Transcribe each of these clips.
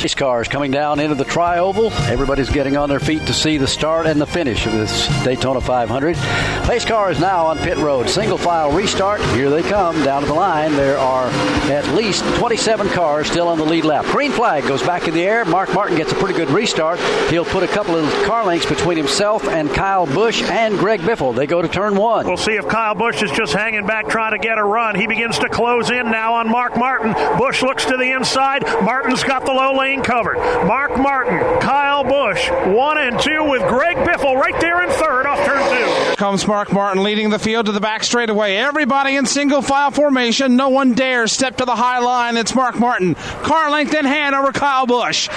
Race cars coming down into the tri-oval. Everybody's getting on their feet to see the start and the finish of this Daytona 500. Pace car is now on pit road. Single file restart. Here they come down to the line. There are at least 27 cars still on the lead lap. Green flag goes back in the air. Mark Martin gets a pretty good restart. He'll put a couple of car lengths between himself and Kyle Busch and Greg Biffle. They go to turn one. We'll see if Kyle Busch is just hanging back trying to get a run. He begins to close in now on Mark Martin. Busch looks to the inside. Martin's got the low lane covered. Mark Martin, Kyle Busch, 1 and 2 with Greg Biffle right there in third off turn 2. Here comes Mark Martin leading the field to the back straightaway. Everybody in single file formation. No one dares step to the high line. It's Mark Martin. Car length in hand over Kyle Busch.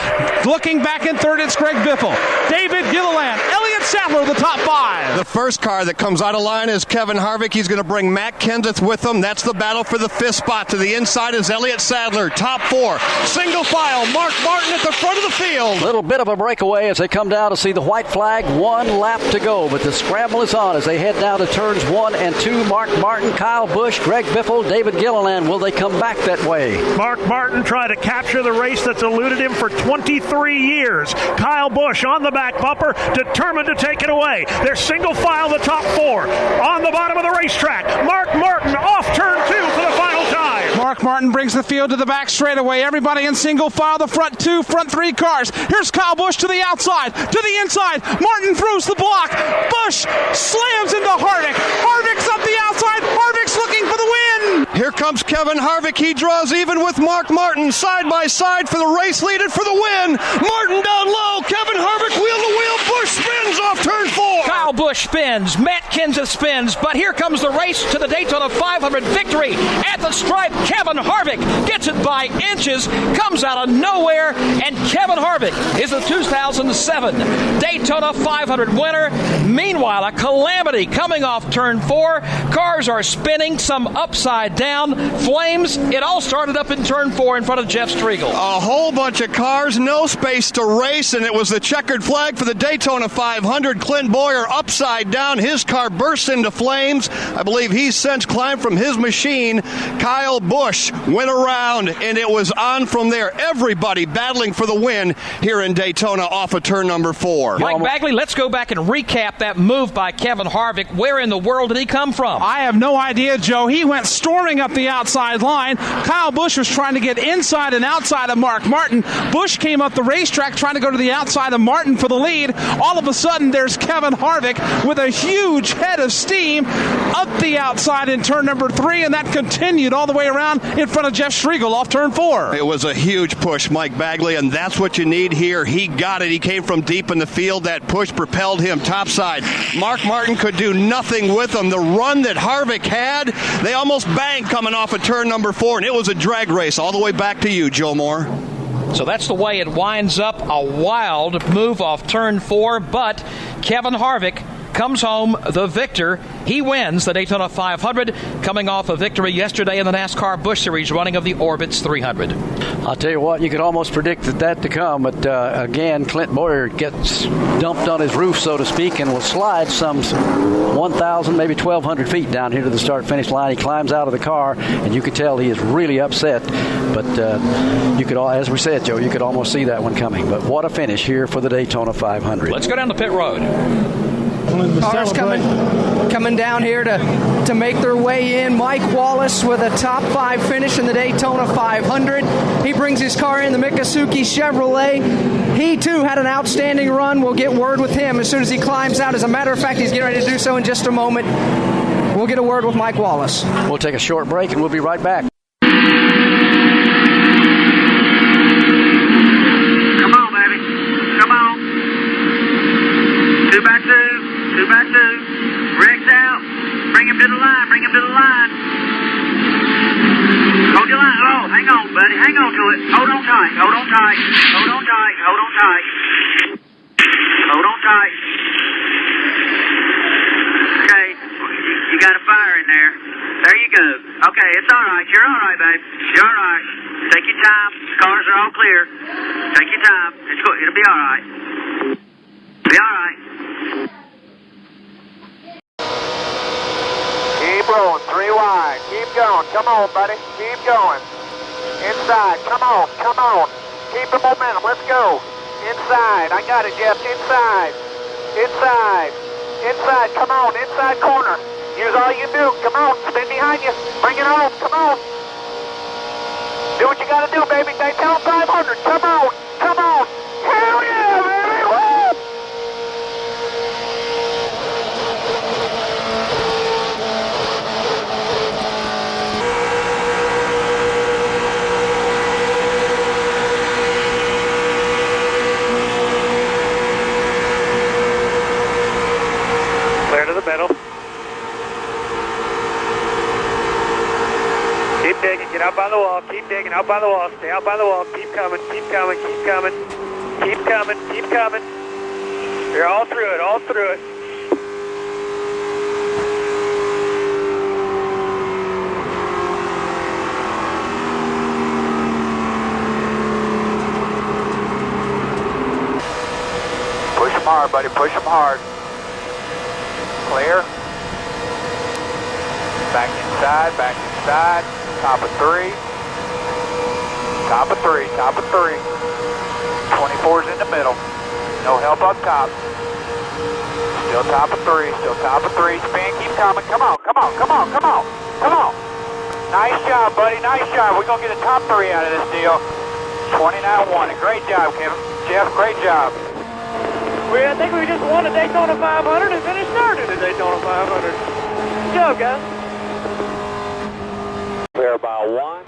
Looking back in third, it's Greg Biffle. David Gilliland, Elliott Sadler, the top five. The first car that comes out of line is Kevin Harvick. He's going to bring Matt Kenseth with him. That's the battle for the fifth spot. To the inside is Elliott Sadler. Top four. Single file. Mark Martin at the front of the field. A little bit of a breakaway as they come down to see the white flag. 1 lap to go, but the scramble is on as they head down to turns 1 and 2. Mark Martin, Kyle Busch, Greg Biffle, David Gilliland. Will they come back that way? Mark Martin tried to capture the race that's eluded him for 23 years. Kyle Busch on the back bumper, determined to take it away. They're single file the top four. On the bottom of the racetrack, Mark Martin off turn 2 for the final time. Mark Martin brings the field to the back straightaway. Everybody in single file, the front 2, front 3 cars. Here's Kyle Busch to the outside, to the inside. Martin throws the block. Busch slams into Harvick. Harvick's up the outside. Harvick's looking for the win. Here comes Kevin Harvick. He draws even with Mark Martin side by side for the race lead and for the win. Martin down low. Kevin Harvick wheel to wheel. Busch spins off turn 4. Kyle Busch spins. Matt Kenseth spins. But here comes the race to the Daytona 500 victory. At the stripe, Kevin Harvick gets it by inches, comes out of nowhere, and Kevin Harvick is the 2007 Daytona 500 winner. Meanwhile, a calamity coming off turn 4. Cars are spinning, some upside down. Flames. It all started up in turn 4 in front of Jeff Striegel. A whole bunch of cars, no space to race, and it was the checkered flag for the Daytona 500. Clint Boyer upside down. His car bursts into flames. I believe he's since climbed from his machine. Kyle Busch went around, and it was on from there. Everybody battling for the win here in Daytona off of turn number 4. Mike Bagley, let's go back and recap that move by Kevin Harvick. Where in the world did he come from? I have no idea, Joe. He went storming up the outside line. Kyle Busch was trying to get inside and outside of Mark Martin. Busch came up the racetrack trying to go to the outside of Martin for the lead. All of a sudden, there's Kevin Harvick with a huge head of steam up the outside in turn number 3, and that continued all the way around in front of Jeff Striegel off turn 4. It was a huge push, Mike Bagley, and that's what you need here. He got it. He came from deep in the field. That push propelled him topside. Mark Martin could do nothing with him. The run that Harvick had, they almost banged coming off of turn number 4, and it was a drag race all the way back to you, Joe Moore. So that's the way it winds up. A wild move off turn 4, but Kevin Harvick comes home the victor. He wins the Daytona 500, coming off a victory yesterday in the NASCAR Busch Series running of the Orbitz 300. I'll tell you what, you could almost predict that to come, but again, Clint Boyer gets dumped on his roof, so to speak, and will slide some 1,000, maybe 1,200 feet down here to the start-finish line. He climbs out of the car, and you could tell he is really upset, but you could, as we said, Joe, you could almost see that one coming. But what a finish here for the Daytona 500. Let's go down to pit road. Cars coming down here to make their way in. Mike Wallace with a top 5 finish in the Daytona 500. He brings his car in, the Miccosukee Chevrolet. He, too, had an outstanding run. We'll get word with him as soon as he climbs out. As a matter of fact, he's getting ready to do so in just a moment. We'll get a word with Mike Wallace. We'll take a short break, and we'll be right back. Come on, baby. Come on. 2x2. 2x2. Rex out. Bring him to the line. Bring him to the line. Hold your line. Oh, hang on, buddy. Hang on to it. Hold on tight. Hold on tight. Hold on tight. Hold on tight. Hold on tight. Okay. You got a fire in there. There you go. Okay, it's all right. You're all right, babe. You're all right. Take your time. The cars are all clear. Take your time. It'll be all right. Be all right. Keep rolling, 3 wide. Keep going. Come on, buddy. Keep going. Inside. Come on. Come on. Keep the momentum. Let's go. Inside. I got it, Jeff. Inside. Inside. Inside. Come on. Inside corner. Use all you can do. Come on. Spin behind you. Bring it home. Come on. Do what you got to do, baby. Daytona 500. Come on. Come on. Hell yeah, baby. Woo! Clear to the middle. Keep digging, get out by the wall, keep digging, out by the wall, stay out by the wall, keep coming, keep coming, keep coming, keep coming, keep coming. You're all through it, all through it. Push them hard, buddy, push them hard. Clear. Back inside, back inside. Top of 3. Top of 3, top of 3. 24's in the middle. No help up top. Still top of 3, still top of 3. Spin, keep coming. Come on, come on, come on, come on, come on. Nice job, buddy, nice job. We're going to get a top 3 out of this deal. 29-1. Great job, Kevin. Jeff, great job. I think we just won a Daytona 500 and finished third in the Daytona 500. Good job, guys. Clear by 1.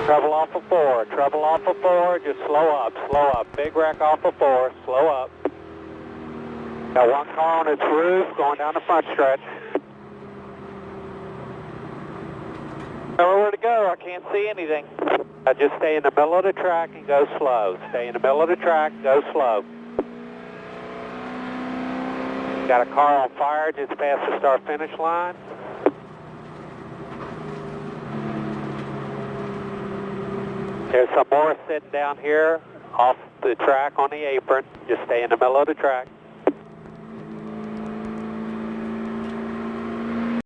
Trouble off of 4, trouble off of 4, just slow up, slow up. Big wreck off of 4, slow up. Got one car on its roof going down the front stretch. Nowhere to go, I can't see anything. Just stay in the middle of the track and go slow. Stay in the middle of the track, go slow. Got a car on fire just past the start-finish line. There's some more sitting down here off the track on the apron. Just stay in the middle of the track.